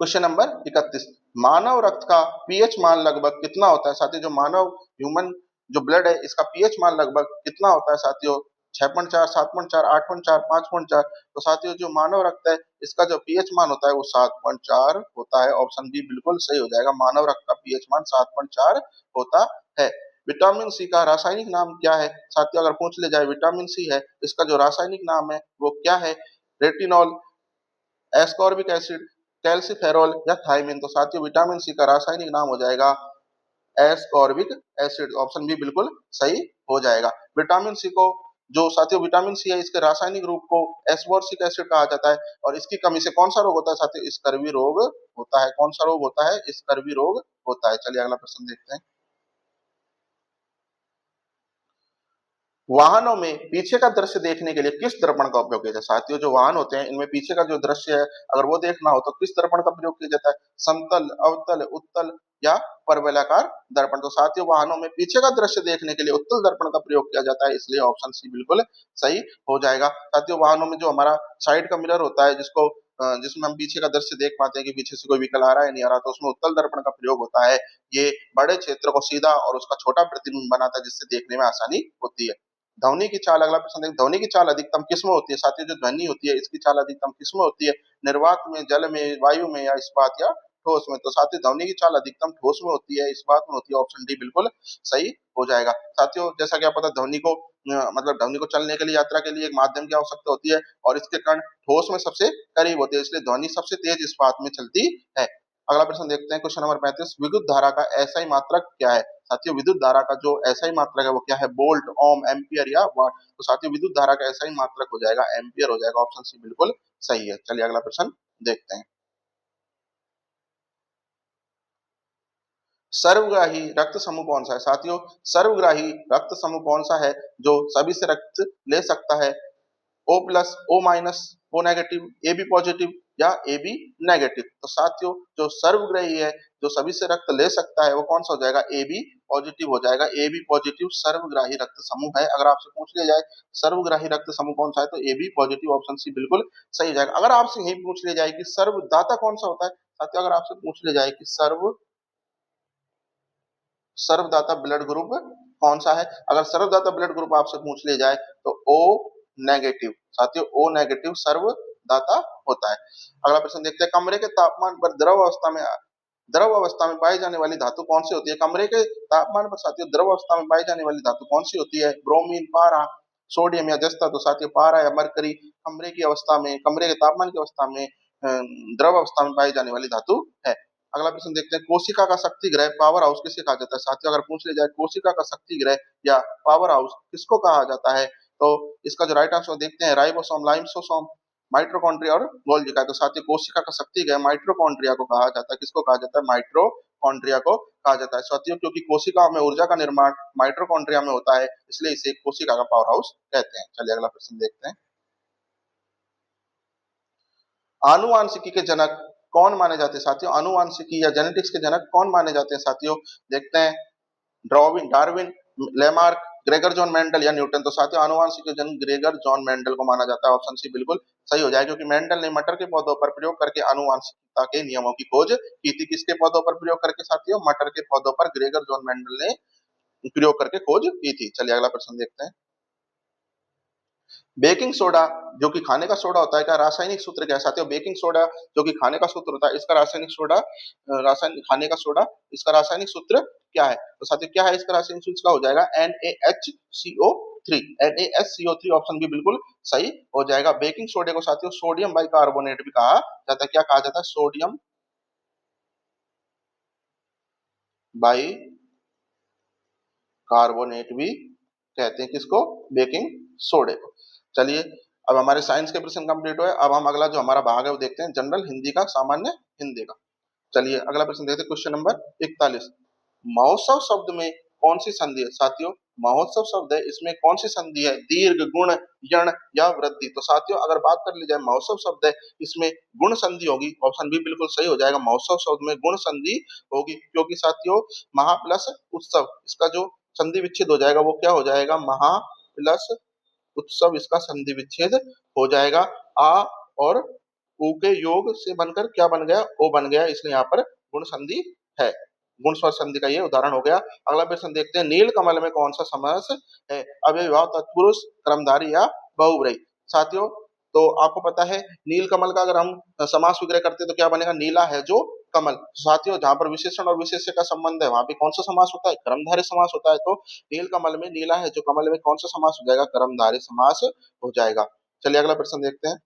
क्वेश्चन नंबर 31, मानव रक्त का पीएच मान लगभग कितना होता है। साथियों, जो मानव ह्यूमन जो ब्लड है इसका पीएच मान लगभग कितना होता है। साथियों, 6.4, 7.4, 8.4, 5.4। तो साथियों, जो मानव रक्त है इसका जो पीएच मान होता है वो 7.4 होता है। ऑप्शन बी बिल्कुल सही हो जाएगा। मानव रक्त का पीएच मान 7.4 होता है। विटामिन सी का रासायनिक नाम क्या है। साथियों, अगर पूछ ले जाए विटामिन सी है इसका जो रासायनिक नाम है वो क्या है, रेटिनॉल, एस्कॉर्बिक एसिड, कैल्सिफेरॉल या थायमिन। तो साथियों, विटामिन सी का रासायनिक नाम हो जाएगा एस्कॉर्बिक एसिड। ऑप्शन बी बिल्कुल सही हो जाएगा। विटामिन सी को, जो साथियों विटामिन सी है इसके रासायनिक रूप को एस्बोर्सिक एसिड कहा जाता है। और इसकी कमी से कौन सा रोग होता है। साथियों, स्कर्वी रोग होता है। कौन सा रोग होता है, स्कर्वी रोग होता है। चलिए अगला प्रश्न देखते हैं। वाहनों में पीछे का दृश्य देखने के लिए किस दर्पण का उपयोग किया जाता है। साथियों, जो वाहन होते हैं इनमें पीछे का जो दृश्य है अगर वो देखना हो तो किस दर्पण का प्रयोग किया जाता है, समतल, अवतल, उत्तल या परवलयाकार दर्पण। तो साथियों, वाहनों में पीछे का दृश्य देखने के लिए उत्तल दर्पण का प्रयोग किया जाता है, इसलिए ऑप्शन सी बिल्कुल सही हो जाएगा। साथियों, वाहनों में जो हमारा साइड का मिरर होता है जिसमें हम पीछे का दृश्य देख पाते हैं कि पीछे से कोई व्हीकल आ रहा है नहीं आ रहा, तो उसमें उत्तल दर्पण का प्रयोग होता है। ये बड़े क्षेत्र को सीधा और उसका छोटा प्रतिबिंब बनाता है, जिससे देखने में आसानी होती है। ध्वनि की चाल, अगला प्रश्न देखिए, ध्वनि की चाल अधिकतम किसमें होती है। साथियों, जो ध्वनि होती है इसकी चाल अधिकतम किसमें होती है, निर्वात में, जल में, वायु में या इस्पात या ठोस में। तो साथियों, ध्वनि की चाल अधिकतम ठोस में होती है, इस्पात में होती है। ऑप्शन डी बिल्कुल सही हो जाएगा। साथियों, जैसा कि आप पता ध्वनि को मतलब ध्वनि को चलने के लिए, यात्रा के लिए एक माध्यम की आवश्यकता होती है और इसके कण ठोस में सबसे करीब होते हैं, इसलिए ध्वनि सबसे तेज इस्पात में चलती है। अगला प्रश्न देखते हैं, क्वेश्चन नंबर 35, विद्युत धारा का एसआई मात्रक क्या है। साथियों, विद्युत धारा का जो एसआई मात्रक है वो क्या है, वोल्ट, ओम, एम्पियर या वाट। तो साथियों, विद्युत धारा का एसआई मात्रक हो जाएगा एम्पियर हो जाएगा। ऑप्शन सी बिल्कुल सही है। चलिए अगला प्रश्न देखते हैं। सर्वग्राही रक्त समूह कौन सा है। साथियों, सर्वग्राही रक्त समूह कौन सा है जो सभी से रक्त ले सकता है, O plus, O minus, O negative, A B positive या ए बी नेगेटिव। तो साथियों जो सर्वग्राही है, जो सभी से रक्त ले सकता है, वो कौन सा हो जाएगा, ए बी पॉजिटिव हो जाएगा। ए बी पॉजिटिव सर्वग्राही रक्त समूह है। अगर आपसे पूछ लिया जाए सर्वग्राही रक्त समूह कौन सा है, तो A B positive option C बिल्कुल सही हो जाएगा। अगर आपसे यही पूछ लिया जाए कि सर्वदाता कौन सा होता है, साथियों अगर आपसे पूछ लिया जाए कि सर्वदाता ब्लड ग्रुप कौन सा है, अगर सर्वदाता ब्लड ग्रुप आपसे पूछ लिया जाए तो ओ नेगेटिव। साथियों ओ नेगेटिव सर्वदाता होता है। अगला प्रश्न देखते हैं, कमरे के तापमान पर द्रव अवस्था में पाई जाने वाली धातु कौन सी होती है। कमरे के तापमान पर साथियों द्रव अवस्था में पाई जाने वाली धातु कौन सी होती है, ब्रोमीन, पारा, सोडियम या जस्ता। तो साथियों पारा या मरकरी कमरे की अवस्था में, कमरे के तापमान की अवस्था में द्रव अवस्था में पाई जाने वाली धातु है। अगला प्रश्न देखते हैं, कोशिका का शक्ति ग्रह पावर हाउस किसे कहा जाता है। साथियों अगर पूछ लिया जाए कोशिका का शक्ति ग्रह या पावर हाउस किसको कहा जाता है, तो इसका जो राइट आंसर देखते हैं, राइबोसोम, लाइसोसोम, माइटोकॉन्ड्रिया और गोल्गी का। तो साथियों कोशिका का शक्ति ग्रह माइटोकॉन्ड्रिया को कहा जाता है। किसको कहा जाता है, माइटोकॉन्ड्रिया को कहा जाता है। साथियों क्योंकि कोशिका में ऊर्जा का निर्माण माइटोकॉन्ड्रिया में होता है, इसलिए इसे कोशिका का पावर हाउस कहते हैं। चलिए अगला प्रश्न देखते हैं, आनुवांशिकी के जनक कौन माने जाते हैं। साथियों आनुवांशिकी या जेनेटिक्स के जनक कौन माने जाते हैं। साथियों देखते हैं, Darwin, Lamarck, Gregor John Mendel या न्यूटन। तो साथियों आनुवांशिकी के जनक ग्रेगर जॉन मेंडल को माना जाता है। ऑप्शन सी बिल्कुल सही हो जाएगा, क्योंकि मेंडल ने मटर के पौधों पर प्रयोग करके आनुवांशिकता के नियमों की खोज की थी। किसके पौधों पर प्रयोग करके साथियों, मटर के पौधों पर ग्रेगर जॉन मेंडल ने प्रयोग करके खोज की थी। चलिए अगला प्रश्न देखते हैं, बेकिंग सोडा जो कि खाने का सोडा होता है, का रासायनिक सूत्र क्या है। साथियों बेकिंग सोडा जो कि खाने का सूत्र होता है, इसका रासायनिक सोडा रासायनिक खाने का सोडा, इसका रासायनिक सूत्र क्या है। तो साथियों क्या है इसका रासायनिक सूत्र, का हो जाएगा NaHCO3। NaHCO3 ऑप्शन भी बिल्कुल सही हो जाएगा। बेकिंग सोडे को साथियों सोडियम बाइकार्बोनेट भी कहा जाता है। क्या कहा जाता है, सोडियम बाई कार्बोनेट भी कहते हैं किसको, बेकिंग सोडे को। चलिए अब हमारे साइंस के प्रश्न कंप्लीट हुए। अब हम अगला जो हमारा भाग है वो देखते हैं, जनरल हिंदी का, सामान्य हिंदी का। चलिए अगला प्रश्न देखते हैं, क्वेश्चन नंबर 41, महोत्सव शब्द में कौन सी संधि है। साथियों महोत्सव शब्द है, इसमें कौन सी संधि है, दीर्घ, गुण, यण या वृद्धि। तो साथियों अगर बात कर ली जाए महोत्सव शब्द है, इसमें गुण संधि होगी। ऑप्शन बी बिल्कुल सही हो जाएगा, महोत्सव शब्द में गुण संधि होगी, क्योंकि साथियों महा प्लस उत्सव, इसका जो संधि विच्छेद हो जाएगा वो क्या हो जाएगा, महा प्लस उत्सव, इसका संधि विच्छेद हो जाएगा। आ और उ के योग से बनकर क्या बन गया, ओ बन गया, इसलिए यहाँ पर गुण संधि है। गुण स्वर संधि का ये उदाहरण हो गया। अगला प्रश्न देखते हैं, नील कमल में कौन सा समास है, अव्ययभाव, तत्पुरुष, कर्मधारी या बहुव्रीहि। साथियों तो आपको पता है नील कमल का अगर हम समास विग्रह करते हैं तो क्या बनेगा, नीला है जो कमल। साथियों जहां पर विशेषण और विशेष्य का संबंध है वहां पे कौन सा समास होता है, कर्मधारय समास होता है। तो नील कमल में नीला है जो कमल में कौन सा समास हो जाएगा, कर्मधारय समास हो जाएगा। चलिए अगला प्रश्न देखते हैं,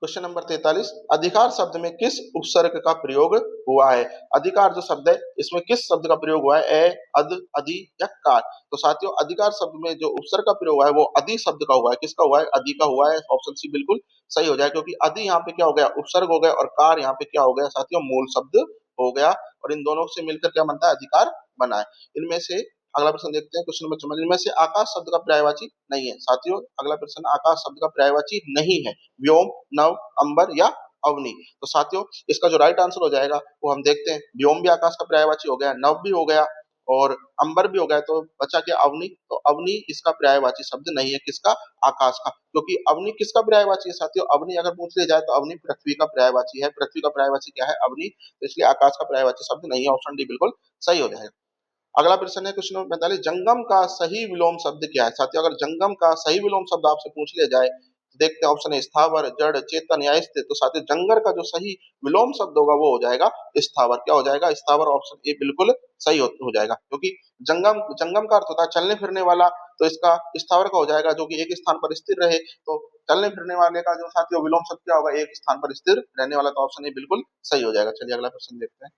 क्वेश्चन नंबर 43, अधिकार शब्द में किस उपसर्ग का प्रयोग हुआ है। अधिकार जो शब्द है इसमें किस शब्द का प्रयोग हुआ है, ए, अद, अधि या कार। तो साथियों अधिकार शब्द में जो उपसर्ग का प्रयोग हुआ है वो अधि शब्द का हुआ है। किसका हुआ है, अधि का हुआ है। ऑप्शन सी बिल्कुल सही हो जाए, क्योंकि अधि यहाँ पे क्या हो गया, उपसर्ग हो गया, और कार यहाँ पे क्या हो गया साथियों, मूल शब्द हो गया, और इन दोनों से मिलकर क्या बनता है, अधिकार बना है। इनमें से अगला प्रश्न देखते हैं, क्वेश्चन नंबर 44, इनमें से आकाश शब्द का पर्यायवाची नहीं है। साथियों अगला प्रश्न, आकाश शब्द का पर्यायवाची नहीं है, व्योम, नभ, अंबर या अवनि। तो साथियों इसका जो राइट आंसर हो जाएगा वो हम देखते हैं, व्योम भी आकाश का पर्यायवाची हो गया, नभ भी हो गया और अंबर भी हो गया, तो बचा क्या, अवनि। तो अवनि इसका पर्यायवाची शब्द नहीं है, किसका, आकाश का। क्योंकि अवनि किसका पर्यायवाची है साथियों, अवनि अगर पूछ लिया जाए तो अवनि पृथ्वी का पर्यायवाची है। पृथ्वी का पर्यायवाची क्या है, अवनि, तो इसलिए आकाश का पर्यायवाची शब्द नहीं है। ऑप्शन डी बिल्कुल सही हो जाएगा। अगला प्रश्न है क्वेश्चन नंबर 45, जंगम का सही विलोम शब्द क्या है। साथियों अगर जंगम का सही विलोम शब्द आपसे पूछ लिया जाए तो देखते हैं, ऑप्शन है स्थावर, जड़, चेतन या स्थिर। तो साथियों जंगर का जो सही विलोम शब्द होगा वो हो जाएगा स्थावर। क्या हो जाएगा, स्थावर। ऑप्शन ए बिल्कुल सही हो जाएगा, क्योंकि जंगम जंगम का अर्थ होता है चलने फिरने वाला, तो इसका स्थावर का हो जाएगा जो कि एक स्थान पर स्थिर रहे। तो चलने फिरने वाले का जो साथियों विलोम शब्द क्या होगा, एक स्थान पर स्थिर रहने वाला। तो ऑप्शन ए बिल्कुल सही हो जाएगा। चलिए अगला प्रश्न देखते हैं,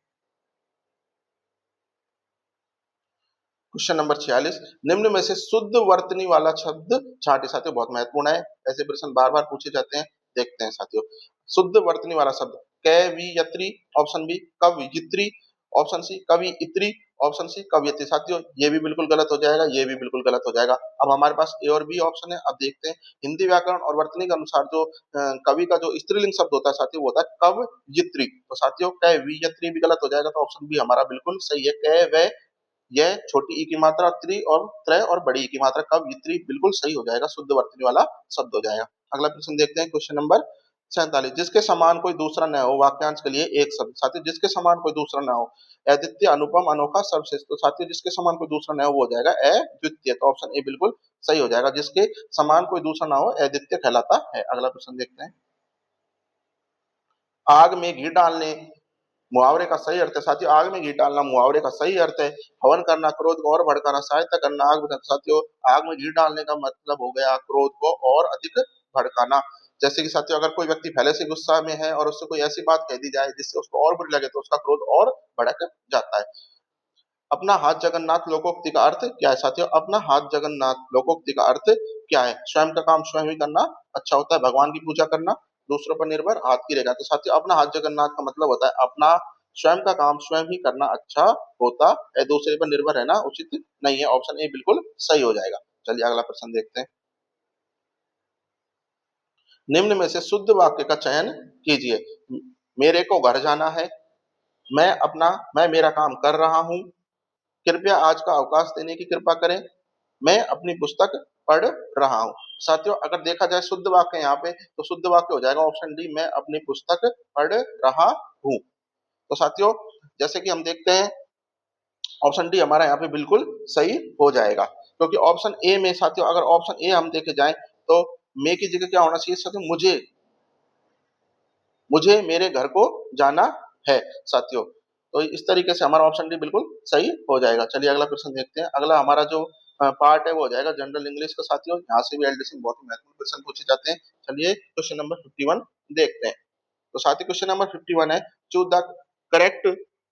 क्वेश्चन नंबर 46, निम्न में से शुद्ध वर्तनी वाला शब्द छांटे। साथियों बहुत महत्वपूर्ण है, ऐसे प्रश्न बार बार पूछे जाते हैं। देखते हैं साथियों, शुद्ध वर्तनी वाला शब्द, कैवियत्री, ऑप्शन बी कवियित्री, ऑप्शन सी कवियित्री, ऑप्शन सी कवयित्री थी। साथियों ये भी बिल्कुल गलत हो जाएगा, ये भी बिल्कुल गलत हो जाएगा। अब हमारे पास ए और बी ऑप्शन है। अब देखते हैं हिंदी व्याकरण और वर्तनी के अनुसार जो कवि का जो स्त्रीलिंग शब्द होता है साथियों वो होता है कवयित्री। तो साथियों कवयित्री भी गलत हो जाएगा, तो ऑप्शन बी हमारा बिल्कुल सही है। क व यह छोटी ई की मात्रा, त्रि और त्रय और बड़ी ई की मात्रा, कवयित्री बिल्कुल सही हो जाएगा, शुद्ध वर्तनी वाला शब्द हो जाएगा। अगला प्रश्न देखते हैं, क्वेश्चन नंबर 47। जिसके समान कोई दूसरा न हो, वाक्यांश के लिए एक शब्द। साथियों जिसके समान कोई दूसरा न हो, अद्वितीय, अनुपम, अनोखा, सर्वश्रेष्ठ। तो साथियों जिसके समान कोई दूसरा न हो वो हो जाएगा अद्वितीय। तो ऑप्शन ए बिल्कुल सही हो जाएगा, जिसके समान कोई दूसरा ना हो अद्वितीय कहलाता है। अगला प्रश्न देखते हैं, आग में घी डालने मुहावरे का सही अर्थ है। साथियों आग में घी डालना मुहावरे का सही अर्थ है। हवन करना, क्रोध को और भड़काना, सहायता करना, आग बुझाना। साथियों आग में घी डालने का मतलब हो गया क्रोध को और अधिक भड़काना। जैसे कि साथियों अगर कोई व्यक्ति पहले से गुस्सा में है और उससे कोई ऐसी बात कह दी जाए जिससे उसको और बुरी लगे तो उसका क्रोध और भड़क जाता है। अपना हाथ जगन्नाथ लोकोक्ति का अर्थ क्या है? साथियों अपना हाथ जगन्नाथ लोकोक्ति का अर्थ क्या है? स्वयं का काम स्वयं ही करना अच्छा होता है, भगवान की पूजा करना, दूसरों पर निर्भर, हाथ की रेखा। तो साथियों अपना हाथ जगन्नाथ का मतलब होता है अपना स्वयं का काम स्वयं ही करना अच्छा होता है, दूसरे पर निर्भर रहना उचित नहीं है। ऑप्शन ए बिल्कुल सही हो जाएगा। चलिए अगला प्रश्न देखते हैं, निम्न में से शुद्ध वाक्य का चयन कीजिए। मेरे को घर जाना है, मैं मेरा काम कर रहा हूँ, कृपया आज का अवकाश देने की कृपा करें, मैं अपनी पुस्तक पढ़ रहा हूँ। साथियों अगर देखा जाए शुद्ध वाक्य यहाँ पे, तो शुद्ध वाक्य हो जाएगा ऑप्शन डी, मैं अपनी पुस्तक पढ़ रहा हूँ। तो साथियों जैसे कि हम देखते हैं ऑप्शन डी हमारा यहाँ पे बिल्कुल सही हो जाएगा, क्योंकि ऑप्शन ए में साथियों अगर ऑप्शन ए हम देखे जाए तो मैं की जगह क्या होना चाहिए साथियों, मुझे मुझे मेरे घर को जाना है साथियों। तो इस तरीके से हमारा ऑप्शन डी बिल्कुल सही हो जाएगा। चलिए अगला प्रश्न देखते हैं। अगला हमारा जो पार्ट है वो हो जाएगा जनरल इंग्लिश का। साथियों यहाँ से भी एलडीसी में बहुत ही महत्वपूर्ण प्रश्न पूछे जाते हैं। चलिए क्वेश्चन नंबर 51 देखते हैं। तो साथियों क्वेश्चन नंबर 51 है, choose the correct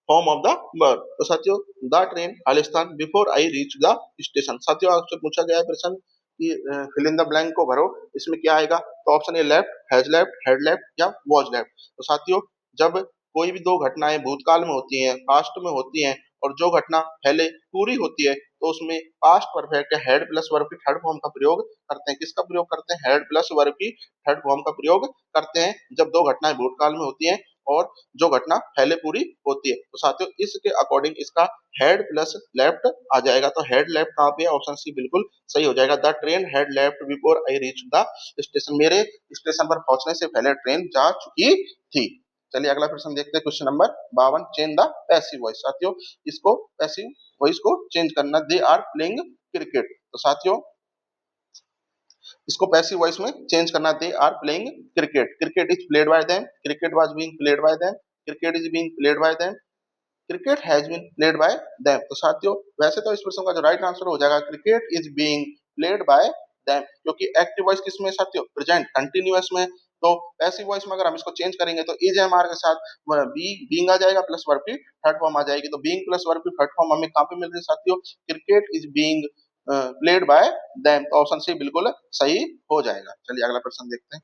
form of the verb. तो साथियों the train Khalistan before I reach the station. साथियों आपसे पूछा गया है प्रश्न कि फिल इन द ब्लैंक को भरो, इसमें क्या आएगा? तो option A left, has left, head left या वॉज लेफ्ट। तो साथियों जब कोई भी दो घटनाएं भूतकाल में होती हैं, पास्ट में होती हैं और जो घटना पहले पूरी होती है तो उसमें past perfect head plus verb की थर्ड फॉर्म का प्रयोग करते हैं। किसका प्रयोग करते हैं? हेड प्लस वर्ब की थर्ड फॉर्म का प्रयोग करते हैं जब दो घटनाएं भूतकाल में होती हैं और जो घटना पहले पूरी होती है। तो साथियों इसके अकॉर्डिंग इसका हेड प्लस लेफ्ट आ जाएगा। तो हेड लेफ्ट कहाँ पे है? ऑप्शन सी बिल्कुल सही हो जाएगा। The train head left before I reach the station. मेरे स्टेशन पर पहुंचने से पहले ट्रेन जा चुकी थी। चलिए अगला प्रश्न देखते हैं, question number 52, change the passive voice. साथियों इसको पैसिव वॉइस को चेंज करना, दे आर प्लेइंग क्रिकेट। तो साथियों इसको पैसिव वॉइस में चेंज करना, they are playing cricket, cricket is played by them, cricket was being played by them, cricket is being played by them, cricket has been played by them. तो साथियों वैसे तो इस प्रश्न का जो राइट आंसर हो जाएगा cricket is being played by them, क्योंकि एक्टिव वॉइस किसमें साथियों? प्रेजेंट कंटिन्यूअस में। तो पैसिव वॉइस में अगर हम इसको चेंज करेंगे तो इज एम आर के साथ बी बीइंग आ जाएगा प्लस वर्ब की थर्ड फॉर्म आ जाएगी। तो बीइंग प्लस वर्ब की थर्ड फॉर्म हमें कहां पे मिल रही है साथियों? Cricket is being played by them. तो ऑप्शन सी बिल्कुल सही हो जाएगा। चलिए अगला प्रश्न देखते हैं।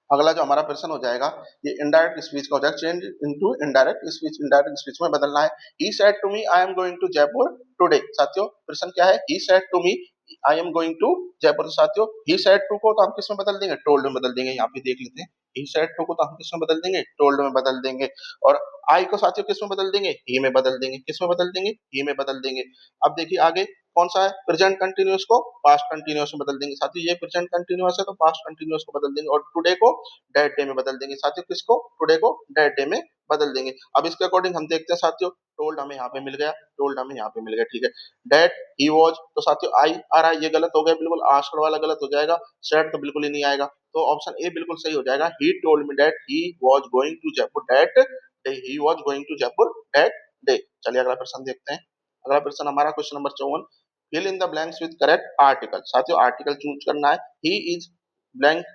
अगला जो हमारा प्रश्न हो जाएगा ये इनडायरेक्ट स्पीच का हो जाएगा, change into indirect speech, indirect speech में बदलना है। He said to me I am going to Jaipur today. साथियों प्रश्न क्या है? He said to me I am going to Jaipur. तो साथियों ही सेड टू को तो हम किस में बदल देंगे? टोल्ड में बदल देंगे। यहाँ पे देख लेते हैं, ही सेड टू को तो हम किस में बदल देंगे? टोल्ड में बदल देंगे। और आई को साथियों किस में बदल देंगे? ही में बदल देंगे। किस में बदल देंगे? ही में बदल देंगे। अब देखिए आगे कौन सा है? प्रेजेंट कंटिन्यूअस को पास्ट कंटिन्यूअस में बदल देंगे। साथियों ये प्रेजेंट कंटिन्यूअस है तो पास्ट कंटिन्यूअस को बदल देंगे, और टुडे को डेड डे में बदल देंगे। साथियों किसको? टुडे को डेड डे में बदल देंगे। अब इसके अकॉर्डिंग हम देखते हैं साथियों, टोल्ड हमें यहाँ पे मिल गया, टोल्ड हमें यहाँ पे मिल गया, ठीक है। डेड ही वॉज, तो साथियों आई आ रहा है, ये गलत हो गया बिल्कुल, आस्क्ड वाला गलत हो जाएगा, सेड तो बिल्कुल ही नहीं आएगा। तो ऑप्शन ए बिल्कुल सही हो जाएगा। He told me that he was going to Jaipur that day, he was going to Jaipur that day. चलिए अगला प्रश्न देखते हैं। अगला प्रश्न हमारा question number 54, fill in the blanks with correct article. साथियों आर्टिकल चूज करना है। He is blank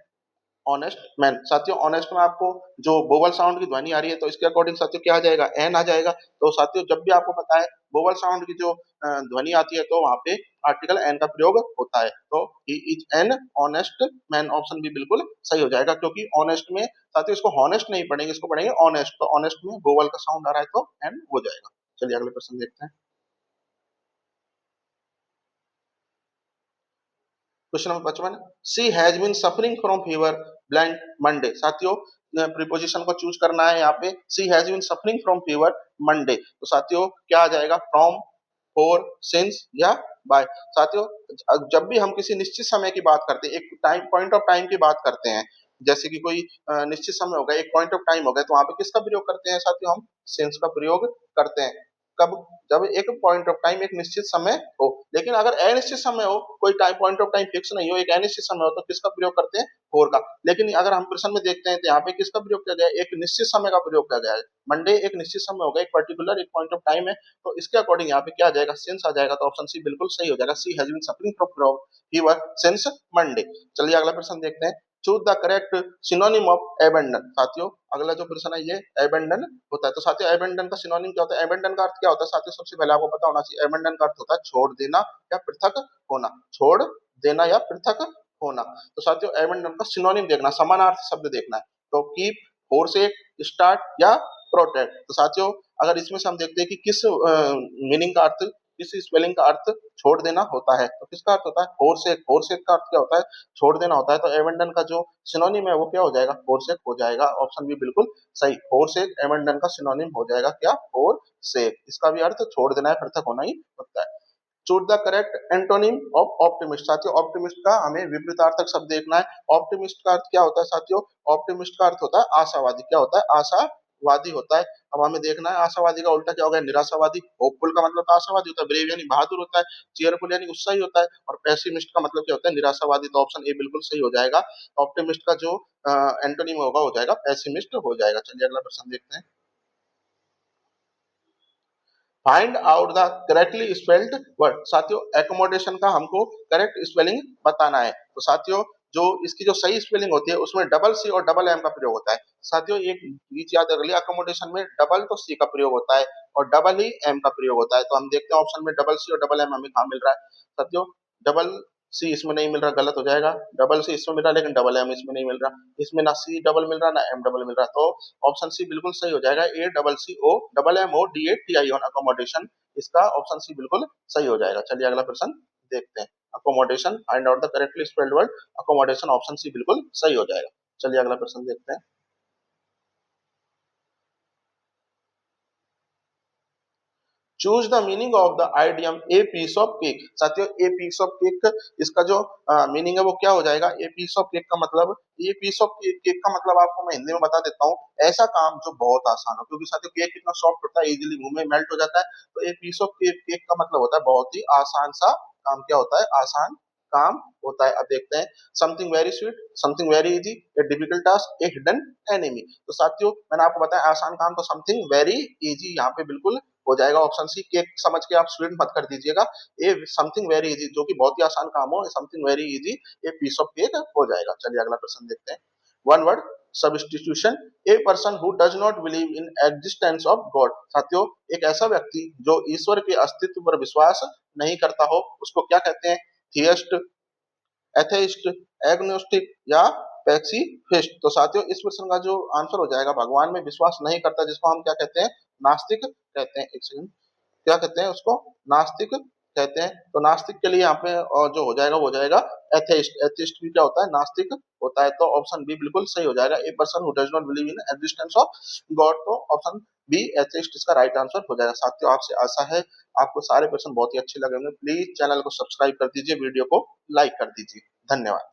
honest man. साथियों ऑनेस्ट में आपको जो वोवल साउंड की ध्वनि आ रही है तो इसके अकॉर्डिंग साथियों क्या आ जाएगा, एन आ जाएगा। तो साथियों जब भी आपको पता है वोवल साउंड की जो ध्वनि आती है तो वहां पे आर्टिकल एन का प्रयोग होता है। तो he is an honest man, option B बिल्कुल सही हो जाएगा, क्योंकि ऑनेस्ट में साथियों इसको हॉनेस्ट नहीं पढ़ेंगे, इसको पढ़ेंगे ऑनेस्ट। तो ऑनेस्ट में वोवल का साउंड आ रहा है तो एन हो जाएगा। चलिए अगले प्रश्न देखते हैं। Question number 55, she has been suffering from fever blank Monday. साथियों प्रीपोजिशन को चूज करना है यहाँ पे। She has been suffering from fever Monday, तो साथियों क्या आ जाएगा, फ्रॉम, फॉर, सिंस या बाय। साथियों जब भी हम किसी निश्चित समय की बात करते हैं, एक टाइम पॉइंट ऑफ टाइम की बात करते हैं, जैसे कि कोई निश्चित समय हो गया, एक पॉइंट ऑफ टाइम हो गया, तो वहां पे किसका प्रयोग करते हैं साथियों, हम सिंस का प्रयोग करते हैं। कब, जब एक पॉइंट ऑफ टाइम एक निश्चित समय हो। लेकिन अगर अनिश्चित समय हो, कोई time point of time fix नहीं हो, एक अनिश्चित समय हो, तो किसका प्रयोग करते हैं, फोर का। लेकिन अगर हम प्रश्न में देखते हैं तो यहाँ पे किसका प्रयोग किया गया है, एक निश्चित समय का प्रयोग किया गया है। मंडे एक निश्चित समय होगा, एक पर्टिकुलर एक पॉइंट ऑफ टाइम है, तो इसके अकॉर्डिंग यहाँ पे क्या आ जाएगा, सिंस आ जाएगा। तो ऑप्शन सी बिल्कुल सही हो जाएगा। She has been suffering from fever since Monday. चलिए अगला प्रश्न देखते हैं। Choose the correct synonym of abandon. साथियों अगला जो प्रश्न है ये एबेंडन होता है। तो साथियों एबेंडन का सिनोनिम क्या होता है, एबेंडन का अर्थ क्या होता है साथियों, सबसे पहले आपको पता होना चाहिए। एबेंडन का अर्थ होता है छोड़ देना या पृथक होना, छोड़ देना या पृथक होना। तो साथियों एबेंडन का सिनोनिम देखना, समानार्थी शब्द देखना है। तो कीप, फोरसेक, स्टार्ट या प्रोटेक्ट। तो साथियों अगर इसमें से हम देखते हैं कि किस मीनिंग का अर्थ, किस स्पेलिंग का अर्थ छोड़ देना होता है, तो किसका अर्थ होता है, फोरसेक। फोरसेक का अर्थ क्या होता है, छोड़ देना होता है। तो एबेंडन का जो सिनोनिम है वो क्या हो जाएगा, फोरसेक हो जाएगा। ऑप्शन बी बिल्कुल सही, फोरसेक एबेंडन का सिनोनिम हो जाएगा क्या, फोरसेक। इसका भी अर्थ छोड़ देना है, पृथक होना ही होता है। Choose the correct antonym of optimist. साथियों ऑप्टिमिस्ट का हमें विपरीतार्थक शब्द देखना है। ऑप्टिमिस्ट का अर्थ क्या होता है साथियों, ऑप्टिमिस्ट का अर्थ होता है आशावादी। क्या होता है, आशावादी होता है। अब हमें देखना है आशावादी का उल्टा क्या होगा, निराशावादी। होपफुल का मतलब तो आशावादी होता है, ब्रेव यानी बहादुर होता है, चीयरफुल यानी उत्साही होता है, और पेसिमिस्ट का मतलब क्या होता है, निराशावादी। तो ऑप्शन ए बिल्कुल सही हो जाएगा। ऑप्टिमिस्ट का जो एंटोनिम होगा हो जाएगा पेसिमिस्ट हो जाएगा। चलिए अगला प्रश्न देखते हैं। Find out the correctly spelled word. साथियों एकोमोडेशन का हमको करेक्ट स्पेलिंग बताना है। तो साथियों जो इसकी जो सही स्पेलिंग होती है उसमें डबल सी और डबल एम का प्रयोग होता है। साथियों एक चीज याद रख लिया, अकोमोडेशन में डबल तो सी का प्रयोग होता है और डबल ही एम का प्रयोग होता है। तो हम देखते हैं ऑप्शन में डबल सी और डबल एम हमें कहाँ मिल रहा है। साथियों डबल सी इसमें नहीं मिल रहा, गलत हो जाएगा। डबल सी इसमें मिल रहा है लेकिन डबल एम इसमें नहीं मिल रहा। इसमें ना सी डबल मिल रहा ना एम डबल मिल रहा। तो ऑप्शन सी बिल्कुल सही हो जाएगा। A double C O double M O D A T I on accommodation, इसका ऑप्शन सी बिल्कुल सही हो जाएगा। चलिए अगला प्रश्न देखते हैं। Accommodation, find out the correctly spelled word accommodation, option C बिल्कुल सही हो जाएगा। चलिए अगला प्रश्न देखते हैं। Choose the meaning of the idiom a piece of cake. साथियों ए पीस ऑफ केक, इसका जो मीनिंग है वो क्या हो जाएगा, ए पीस ऑफ केक का मतलब, ए पीस ऑफ केक का मतलब आपको मैं हिंदी में बता देता हूँ, ऐसा काम जो बहुत आसान हो। क्योंकि साथियों केक कितना सॉफ्ट होता है, इजीली मुंह में मेल्ट हो जाता है। तो a piece of cake, cake का मतलब होता है बहुत ही आसान सा काम। क्या होता है, आसान काम होता है। अब देखते हैं। Something very sweet, something very easy, a difficult task, A hidden enemy. तो साथियों मैंने आपको बताया आसान काम तो समथिंग वेरी इजी यहाँ पे बिल्कुल हो जाएगा। ऑप्शन सी, केक समझ के आप स्वीट मत कर दीजिएगा। ये समथिंग वेरी इजी जो कि बहुत ही आसान काम हो, something very easy a piece of cake हो जाएगा। चलिए अगला प्रश्न देखते हैं। One word substitution, a person who does not believe in existence of God. साथियों एक ऐसा व्यक्ति जो ईश्वर के अस्तित्व पर विश्वास नहीं करता हो उसको क्या कहते हैं, थियस्ट, एथेइस्ट, एग्नोस्टिक या पैसिफिस्ट। तो साथियों इस प्रश्न का जो आंसर हो जाएगा, भगवान में विश्वास नहीं करता जिसको हम क्या कहते हैं, नास्तिक कहते हैं। एक सेकंड, क्या कहते हैं उसको, नास्तिक कहते हैं। तो नास्तिक के लिए यहाँ पे जो हो जाएगा वो हो जाएगा एथेइस्ट। एथेइस्ट भी क्या होता है, नास्तिक होता है। तो ऑप्शन बी बिल्कुल सही हो जाएगा। ए person who does not believe in existence of God. तो ऑप्शन बी एथेइस्ट इसका राइट आंसर हो जाएगा। साथियों आपसे आशा है आपको सारे प्रश्न बहुत ही अच्छे लगे होंगे। प्लीज चैनल को सब्सक्राइब कर दीजिए, वीडियो को लाइक कर दीजिए। धन्यवाद।